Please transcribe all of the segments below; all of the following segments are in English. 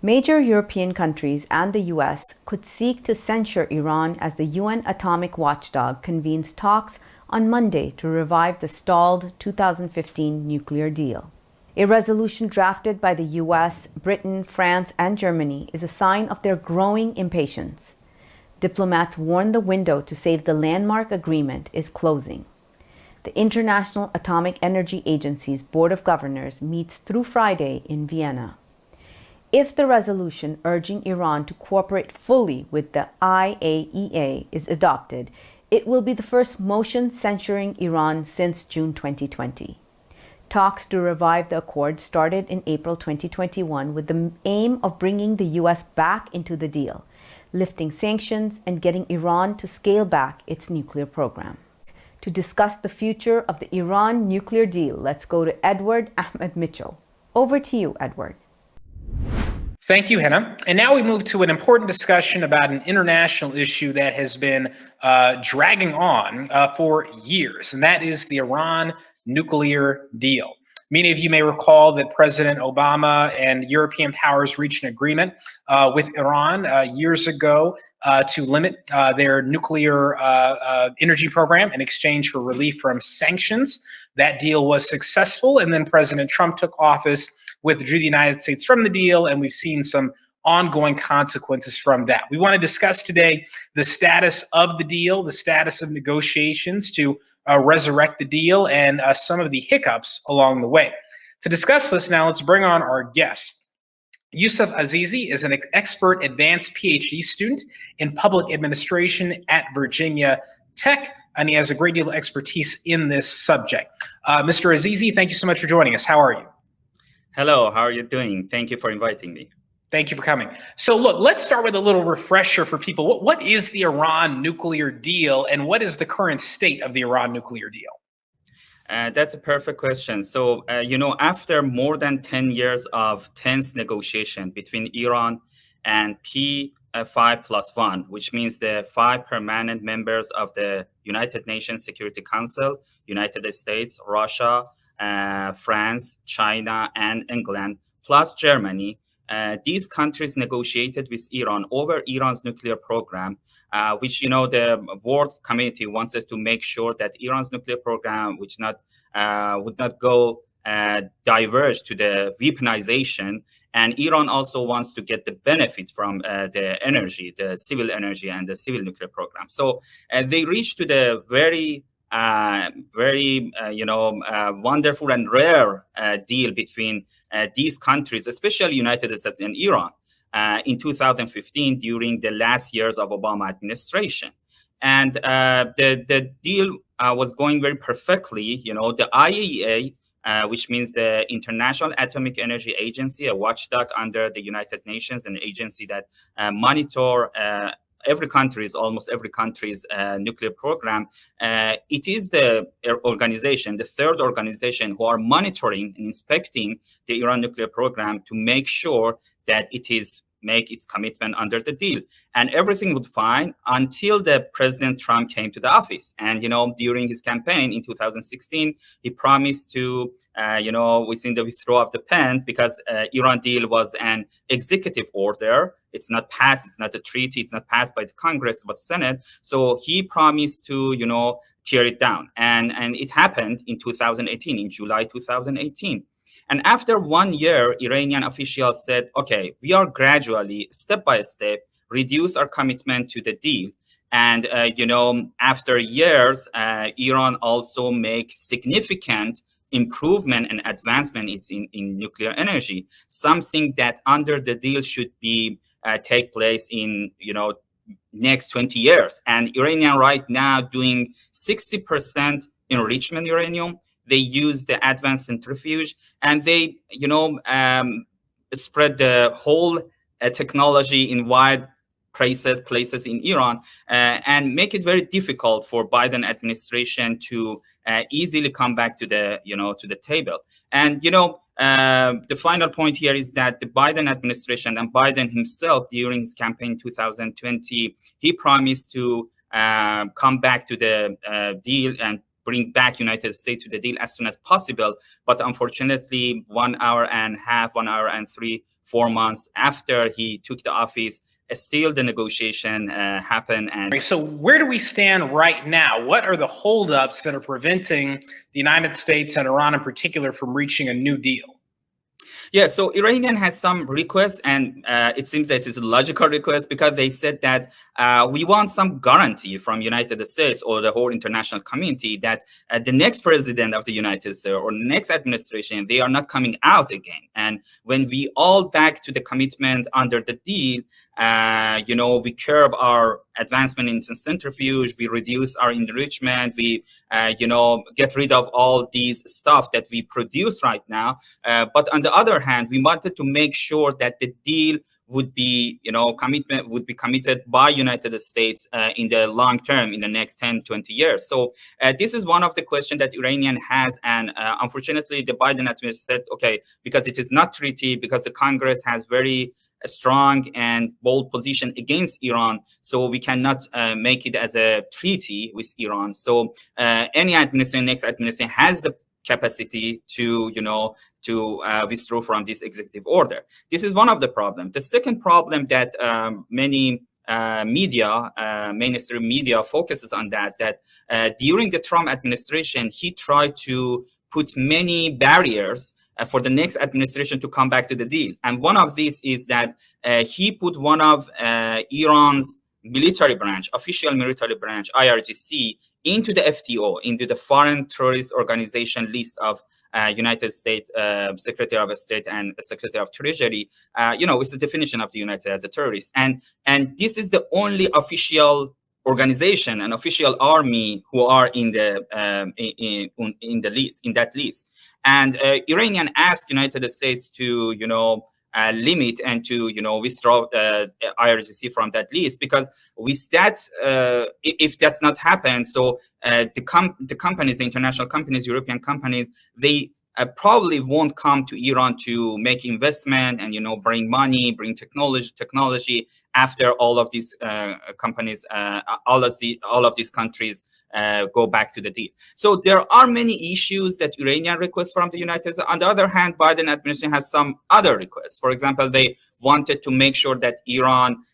Major European countries and the US could seek to censure Iran as the UN atomic watchdog convenes talks on Monday to revive the stalled 2015 nuclear deal. A resolution drafted by the US, Britain, France, and Germany is a sign of their growing impatience. Diplomats warn the window to save the landmark agreement is closing. The International Atomic Energy Agency's Board of Governors meets through Friday in Vienna. If the resolution urging Iran to cooperate fully with the IAEA is adopted, it will be the first motion censuring Iran since June 2020. Talks to revive the accord started in April 2021 with the aim of bringing the US back into the deal, lifting sanctions and getting Iran to scale back its nuclear program. To discuss the future of the Iran nuclear deal, let's go to Edward Ahmed Mitchell. Over to you, Edward. Thank you, Henna. And now we move to an important discussion about an international issue that has been dragging on for years, and that is the Iran nuclear deal. Many of you may recall that President Obama and European powers reached an agreement with Iran years ago to limit their nuclear energy program in exchange for relief from sanctions. That deal was successful, and then President Trump took office, withdrew the United States from the deal, and we've seen some ongoing consequences from that. We want to discuss today the status of the deal, the status of negotiations to resurrect the deal, and some of the hiccups along the way. To discuss this now, let's bring on our guest. Yousof Azizi is an expert advanced PhD student in public administration at Virginia Tech, and he has a great deal of expertise in this subject. Mr. Azizi, thank you so much for joining us. How are you? Hello, how are you doing? Thank you for inviting me. Thank you for coming. So look, let's start with a little refresher for people. What is the Iran nuclear deal, and what is the current state of the Iran nuclear deal? That's a perfect question. So, after more than 10 years of tense negotiation between Iran and P5+1, which means the 5 permanent members of the United Nations Security Council, United States, Russia, France, China, and England, plus Germany, these countries negotiated with Iran over Iran's nuclear program, which, the world community wants us to make sure that Iran's nuclear program, which would not go diverge to the weaponization. And Iran also wants to get the benefit from the energy, the civil energy and the civil nuclear program. So they reached to the very wonderful and rare deal between these countries, especially United States and Iran, in 2015 during the last years of Obama administration. And the deal was going very perfectly. The IAEA, which means the International Atomic Energy Agency, a watchdog under the United Nations, an agency that monitor almost every country's nuclear program. It is the organization, the third organization, who are monitoring and inspecting the Iran nuclear program to make sure that make its commitment under the deal. And everything was fine until the President Trump came to the office. And, during his campaign in 2016, he promised to, within the withdrawal of the pen, because Iran deal was an executive order. It's not passed. It's not a treaty. It's not passed by the Congress, but Senate. So he promised to, tear it down. And it happened in 2018, in July 2018. And after 1 year, Iranian officials said, okay, we are gradually, step by step, reduce our commitment to the deal. And, after years, Iran also make significant improvement and advancement in nuclear energy, something that under the deal should be take place in, next 20 years. And Iranian right now doing 60% enrichment uranium. They use the advanced centrifuge, and they, spread the whole technology in wide places in Iran, and make it very difficult for Biden administration to easily come back to the table. And the final point here is that the Biden administration and Biden himself, during his campaign in 2020, he promised to come back to the deal and bring back United States to the deal as soon as possible. But unfortunately, 1 hour and 3 4 months after he took the office, still the negotiation happened. And so where do we stand right now? What are the holdups that are preventing the United States and Iran in particular from reaching a new deal? Yeah, so Iranian has some requests, and it seems that it's a logical request, because they said that we want some guarantee from United States or the whole international community that the next president of the United States or the next administration, they are not coming out again. And when we all back to the commitment under the deal, we curb our advancement in centrifuge, we reduce our enrichment, we, get rid of all these stuff that we produce right now. But on the other hand, we wanted to make sure that the deal would be, commitment would be committed by United States in the long term, in the next 10, 20 years. So this is one of the questions that Iranian has. And unfortunately, the Biden administration said, okay, because it is not treaty, because the Congress has very a strong and bold position against Iran, so we cannot make it as a treaty with Iran. So any administration, next administration, has the capacity to, withdraw from this executive order. This is one of the problems. The second problem that many mainstream media focuses on that during the Trump administration, he tried to put many barriers for the next administration to come back to the deal. And one of these is that he put one of Iran's military branch, official military branch, IRGC, into the FTO, into the Foreign Terrorist Organization list of United States Secretary of State and Secretary of Treasury. It's the definition of the United States as a terrorist. And this is the only official organization and official army who are in the list, in that list. And Iranian asked United States to, limit and to, withdraw IRGC from that list, because with that, if that's not happened, so the companies, the international companies, European companies, they probably won't come to Iran to make investment and, bring money, bring technology after all of these companies, all of these countries go back to the deal. So there are many issues that Iranian requests from the United States. On the other hand, Biden administration has some other requests. For example, they wanted to make sure that Iran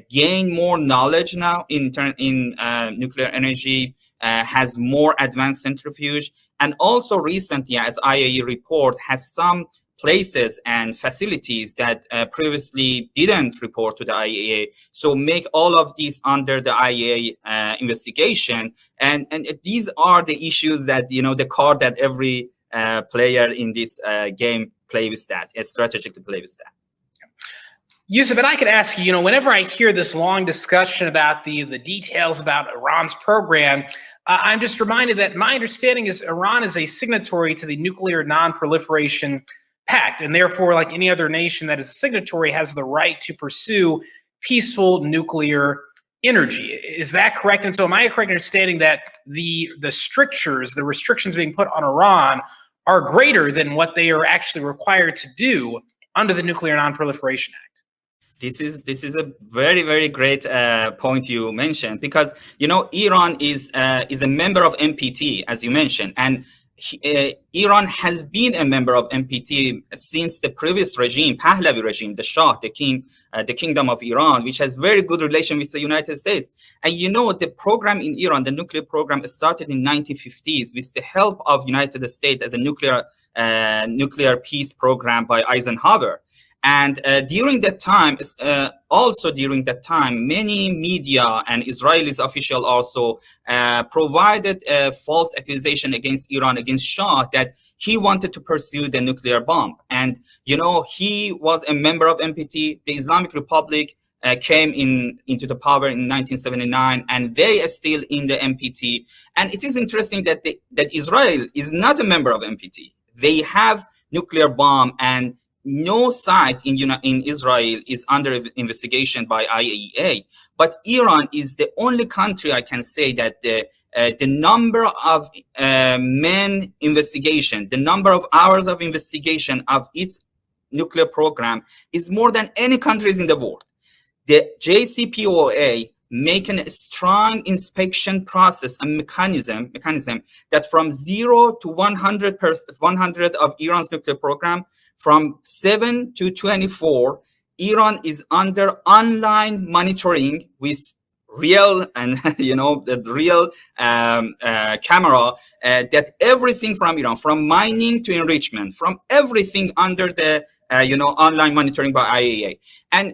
gain more knowledge now in nuclear energy, has more advanced centrifuge, and also recently, as IAEA report, has some places and facilities that previously didn't report to the IAEA. So make all of these under the IAEA investigation. And these are the issues that, the card that every player in this game play with that, a strategic to play with that. Yousof, and I could ask you, whenever I hear this long discussion about the details about Iran's program, I'm just reminded that my understanding is Iran is a signatory to the Nuclear Non-Proliferation Pact, and therefore, like any other nation that is a signatory, has the right to pursue peaceful nuclear energy. Is that correct? And so am I correct in understanding that the strictures, the restrictions being put on Iran are greater than what they are actually required to do under the Nuclear Non-Proliferation Act? This is a very, very great point you mentioned, because Iran is a member of NPT, as you mentioned, and Iran has been a member of NPT since the previous regime, Pahlavi regime, the Shah, the king, the Kingdom of Iran, which has very good relation with the United States. And the program in Iran, the nuclear program, started in 1950s with the help of United States as a nuclear peace program by Eisenhower. And during that time, many media and Israelis officials also provided a false accusation against Iran, against Shah, that he wanted to pursue the nuclear bomb. And, he was a member of NPT. The Islamic Republic came into the power in 1979, and they are still in the NPT. And it is interesting that Israel is not a member of NPT. They have nuclear bomb, and no site in Israel is under investigation by IAEA, but Iran is the only country I can say that the number of men investigation, the number of hours of investigation of its nuclear program is more than any countries in the world. The JCPOA making a strong inspection process and mechanism that from 0 to 100 of Iran's nuclear program, from 7 to 24, Iran is under online monitoring with real and the real camera, that everything from Iran, from mining to enrichment, from everything under the online monitoring by IAEA. And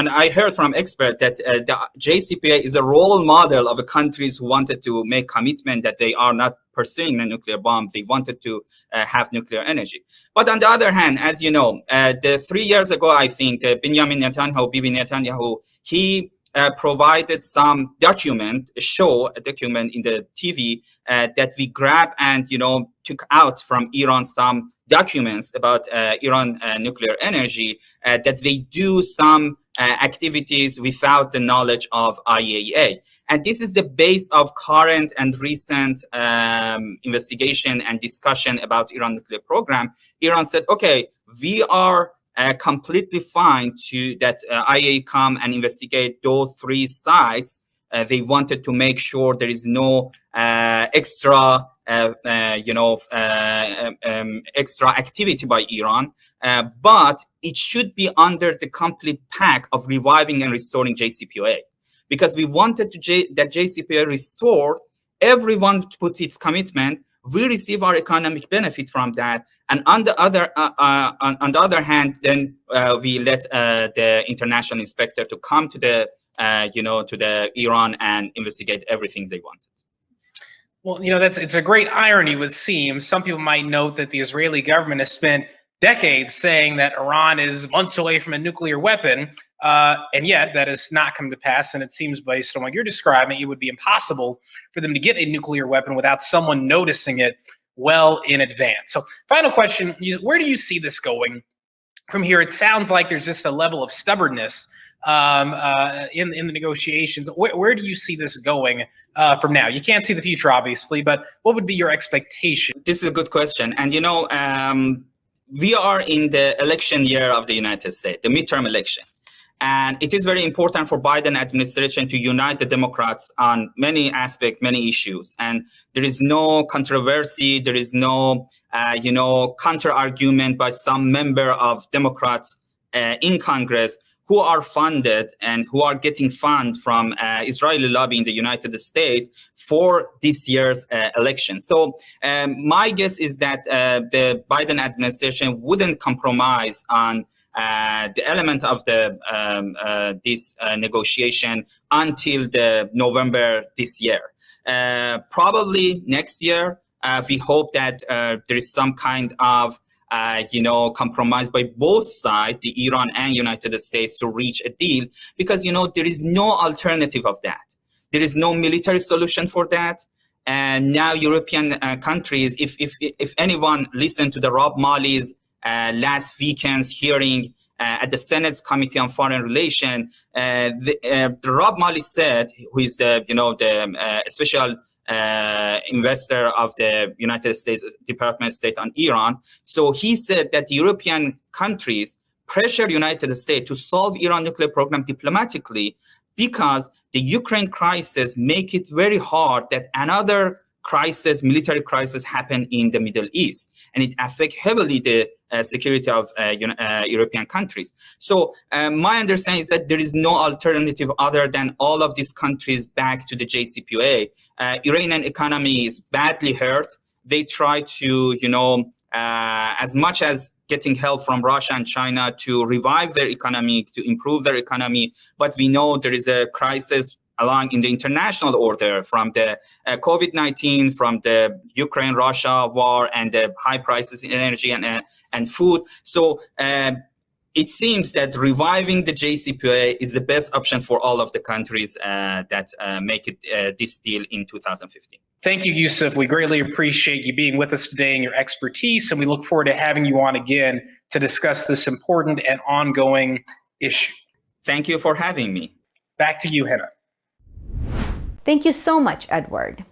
I heard from experts that the JCPOA is a role model of the countries who wanted to make commitment that they are not pursuing a nuclear bomb. They wanted to have nuclear energy. But on the other hand, as you know, 3 years ago, I think Benjamin Netanyahu, Bibi Netanyahu, he provided some document in the TV that we grabbed and took out from Iran some documents about Iran nuclear energy, that they do some activities without the knowledge of IAEA. And this is the base of current and recent investigation and discussion about Iran nuclear program. Iran said, okay, we are completely fine to that IAEA come and investigate those 3 sites. They wanted to make sure there is no extra extra activity by Iran, but it should be under the complete pack of reviving and restoring JCPOA, because we wanted that JCPOA restored. Everyone put its commitment. We receive our economic benefit from that, and on the other hand, then we let the international inspector to come to the to the Iran and investigate everything they wanted. Well, it's a great irony, would seem. Some people might note that the Israeli government has spent decades saying that Iran is months away from a nuclear weapon, and yet that has not come to pass. And it seems, based on what you're describing, it would be impossible for them to get a nuclear weapon without someone noticing it well in advance. So, final question: where do you see this going from here? It sounds like there's just a level of stubbornness in the negotiations. Where do you see this going from now? You can't see the future, obviously, but what would be your expectation? This is a good question. And, we are in the election year of the United States, the midterm election. And it is very important for Biden administration to unite the Democrats on many aspects, many issues. And there is no controversy. There is no, counter argument by some member of Democrats in Congress who are funded and who are getting funds from Israeli lobby in the United States for this year's election. So my guess is that the Biden administration wouldn't compromise on the element of this negotiation until the November this year. Probably next year, we hope that there is some kind of compromise by both sides, the Iran and United States, to reach a deal, because, there is no alternative of that. There is no military solution for that. And now European countries, if anyone listened to the Rob Malley's last weekend's hearing at the Senate's Committee on Foreign Relations, the Rob Malley said, who is the special investor of the United States Department of State on Iran. So he said that the European countries pressure United States to solve Iran nuclear program diplomatically, because the Ukraine crisis make it very hard that another crisis, military crisis, happen in the Middle East, and it affect heavily the security of European countries. So my understanding is that there is no alternative other than all of these countries back to the JCPOA. Iranian economy is badly hurt. They try to, as much as getting help from Russia and China to revive their economy, to improve their economy. But we know there is a crisis along in the international order from the COVID-19, from the Ukraine-Russia war, and the high prices in energy and food. So it seems that reviving the JCPOA is the best option for all of the countries that make it this deal in 2015. Thank you, Yousof. We greatly appreciate you being with us today and your expertise, and we look forward to having you on again to discuss this important and ongoing issue. Thank you for having me. Back to you, Hannah. Thank you so much, Edward.